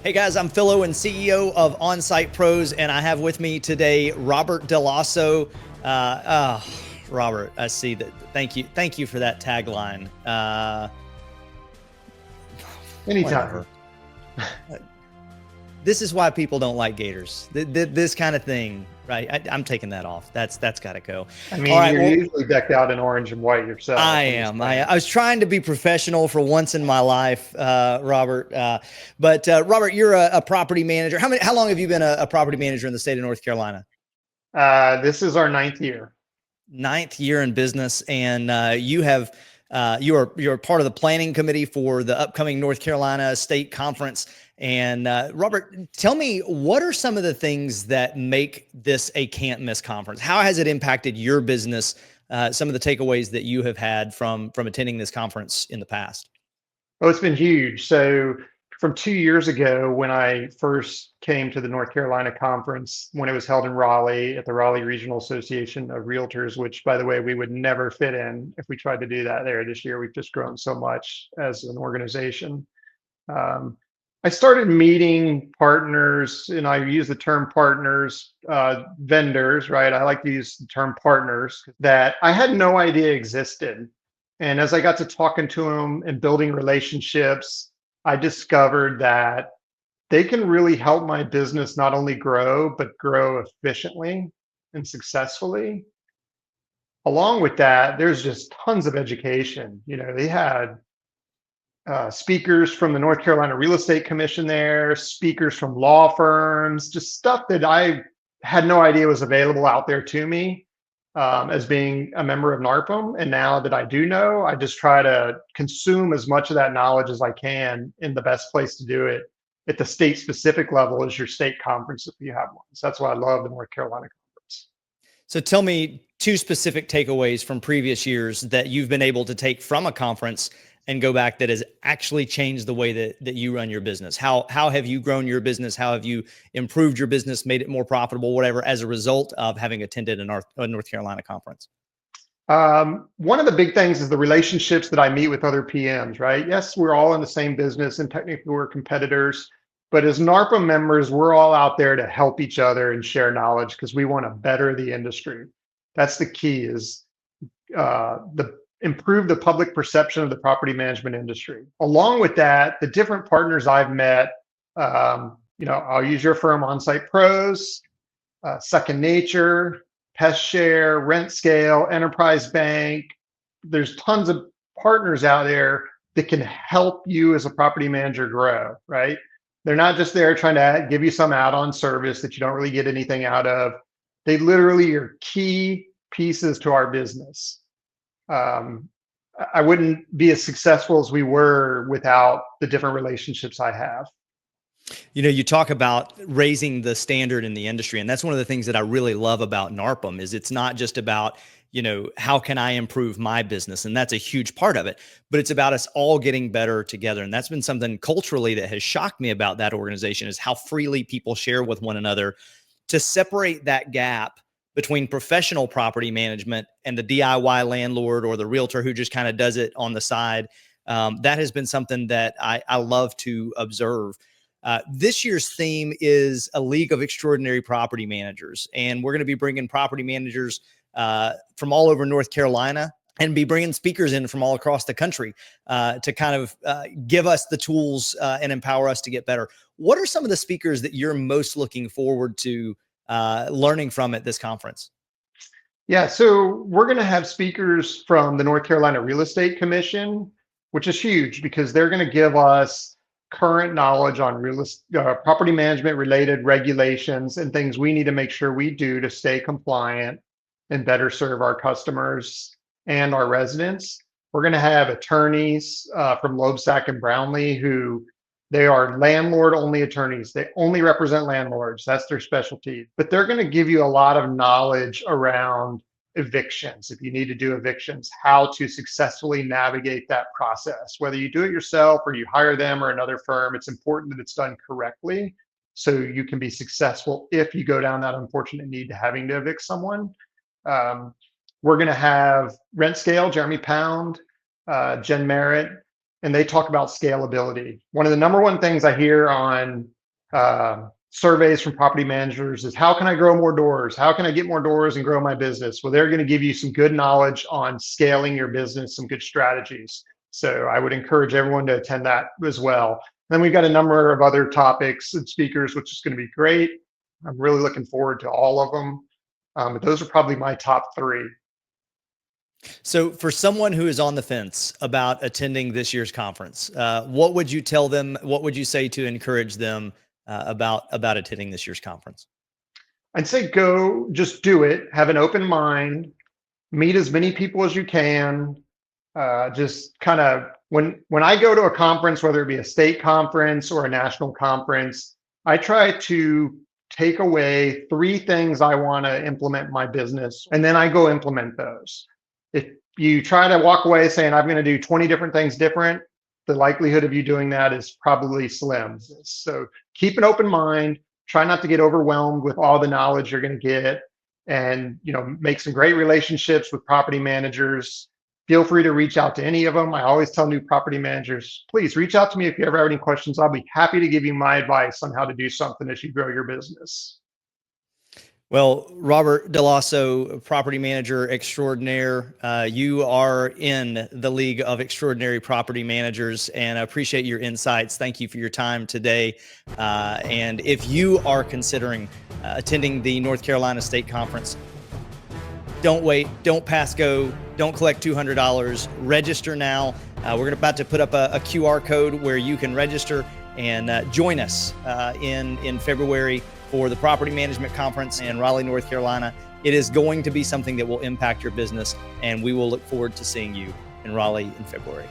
Hey guys, I'm Phil Owen, CEO of OnSight Pros, and I have with me today Robert Dell'Osso. Robert, I see that. Thank you for that tagline. Anytime. Whatever. This is why people don't like Gators. This kind of thing, right? I'm taking that off. That's got to go. I All mean, right. you're Well, usually decked out in orange and white yourself. I I'm just am. saying. I was trying to be professional for once in my life, Robert. But Robert, you're a property manager. How long have you been a property manager in the state of North Carolina? This is our ninth year. Ninth year in business, and you're part of the planning committee for the upcoming North Carolina State Conference. And Robert, tell me, what are some of the things that make this a can't miss conference? How has it impacted your business? Some of the takeaways that you have had from attending this conference in the past. Oh, it's been huge. So from 2 years ago, when I first came to the North Carolina conference, when it was held in Raleigh at the Raleigh Regional Association of Realtors, which, by the way, we would never fit in if we tried to do that there this year. We've just grown so much as an organization. Um, I started meeting partners, and I use the term partners, vendors, right? I like to use the term partners that I had no idea existed. And as I got to talking to them and building relationships, I discovered that they can really help my business not only grow, but grow efficiently and successfully. Along with that, there's just tons of education. They had speakers from the North Carolina Real Estate Commission there, speakers from law firms, just stuff that I had no idea was available out there to me as being a member of NARPM. And now that I do know, I just try to consume as much of that knowledge as I can. In the best place to do it at the state specific level is your state conference if you have one. So that's why I love the North Carolina conference. So tell me two specific takeaways from previous years that you've been able to take from a conference and go back that has actually changed the way that you run your business. How have you grown your business? How have you improved your business, made it more profitable, whatever, as a result of having attended a North Carolina conference? One of the big things is the relationships that I meet with other PMs, right? Yes, we're all in the same business and technically we're competitors, but as NARPM members, we're all out there to help each other and share knowledge because we want to better the industry. That's the key is the improve the public perception of the property management industry. Along with that, the different partners I've met, I'll use your firm, OnSight Pros, Second Nature, Pest Share, Rent Scale, Enterprise Bank. There's tons of partners out there that can help you as a property manager grow, right? They're not just there trying to give you some add-on service that you don't really get anything out of. They literally are key pieces to our business. I wouldn't be as successful as we were without the different relationships I have. You talk about raising the standard in the industry, and that's one of the things that I really love about NARPM is it's not just about, how can I improve my business? And that's a huge part of it, but it's about us all getting better together. And that's been something culturally that has shocked me about that organization is how freely people share with one another to separate that gap between professional property management and the DIY landlord or the realtor who just kind of does it on the side. That has been something that I love to observe. This year's theme is a league of extraordinary property managers, and we're going to be bringing property managers from all over North Carolina and be bringing speakers in from all across the country to kind of give us the tools and empower us to get better. What are some of the speakers that you're most looking forward to learning from at this conference? Yeah, so we're going to have speakers from the North Carolina Real Estate Commission, which is huge because they're going to give us current knowledge on property management related regulations and things we need to make sure we do to stay compliant and better serve our customers and our residents. We're going to have attorneys from Loebsack and Brownlee who they are landlord only attorneys. They only represent landlords. That's their specialty. But they're going to give you a lot of knowledge around evictions. If you need to do evictions, how to successfully navigate that process, whether you do it yourself or you hire them or another firm, it's important that it's done correctly so you can be successful if you go down that unfortunate need to having to evict someone. We're going to have Rent Scale, Jeremy Pound, Jen Merritt, and they talk about scalability. One of the number one things I hear on surveys from property managers is, how can I grow more doors? How can I get more doors and grow my business? Well, they're going to give you some good knowledge on scaling your business, some good strategies. So I would encourage everyone to attend that as well. Then we've got a number of other topics and speakers, which is going to be great. I'm really looking forward to all of them. But those are probably my top three. So for someone who is on the fence about attending this year's conference, what would you tell them? What would you say to encourage them about attending this year's conference? I'd say go, just do it. Have an open mind. Meet as many people as you can. Just kind of, when I go to a conference, whether it be a state conference or a national conference, I try to take away 3 things I want to implement in my business, and then I go implement those. If you try to walk away saying, I'm going to do 20 different things different, the likelihood of you doing that is probably slim. So keep an open mind. Try not to get overwhelmed with all the knowledge you're going to get, and make some great relationships with property managers. Feel free to reach out to any of them. I always tell new property managers, please reach out to me if you ever have any questions. I'll be happy to give you my advice on how to do something as you grow your business. Well, Robert Dell'Osso, property manager extraordinaire, you are in the League of Extraordinary Property Managers, and I appreciate your insights. Thank you for your time today. And if you are considering attending the North Carolina State Conference, don't wait, don't pass go, don't collect $200, register now. We're about to put up a QR code where you can register and join us in February for the Property Management Conference in Raleigh, North Carolina. It is going to be something that will impact your business, and we will look forward to seeing you in Raleigh in February.